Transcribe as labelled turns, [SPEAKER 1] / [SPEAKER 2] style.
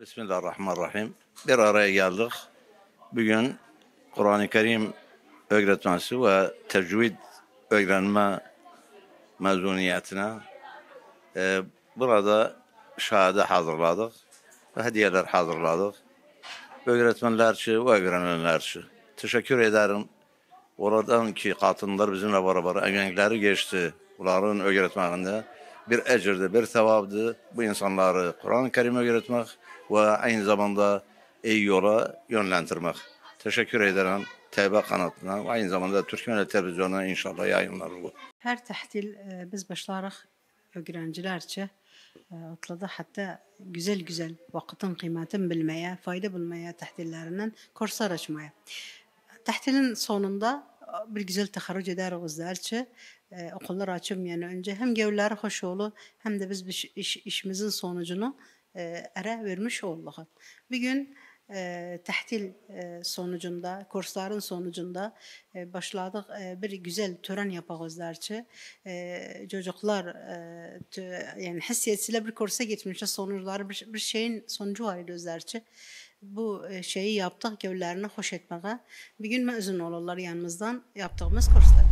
[SPEAKER 1] Bismillahirrahmanirrahim. Bir araya geldik. Bugün Kur'an-ı Kerim öğretmesi ve tecvid öğrenme mezuniyetine burada şahane hazırladık ve hediyeler hazırladık. Öğretmenler için ve öğrenenler için. Teşekkür ederim. Oradan ki kadınlar bizimle beraber emekleri geçti. Bunların öğretmeninde bir ecirdi, bir sevaptı. Bu insanları Kur'an-ı Kerim öğretmek ve aynı zamanda iyi yola yönlendirmek. Teşekkür ederim TB kanatına ve aynı zamanda Türkmen Televizyonu'na inşallah yayınlar bu.
[SPEAKER 2] Her tahtil biz başlarıq öğrencilerçe atladı hatta güzel vakitin kıymetini bilmeye, fayda bulmaya tahtillerinden kurslar açmaya. Tahtilin sonunda bir güzel teharruc ederiz özlerçe. Okullar açım yani önce hem gevleri hoş olur hem de biz işimizin sonucunu ara vermiş olduk. Bir gün tahtil sonucunda, kursların sonucunda başladık bir güzel tören yapağızlarçı. Çocuklar yani hissiyetsiyle bir kursa gitmişler, sonuçları bir şeyin sonucu var özlerçi. Bu şeyi yaptık, gevlerini hoş etmeye. Bir gün mezun olurlar yanımızdan yaptığımız kurslar.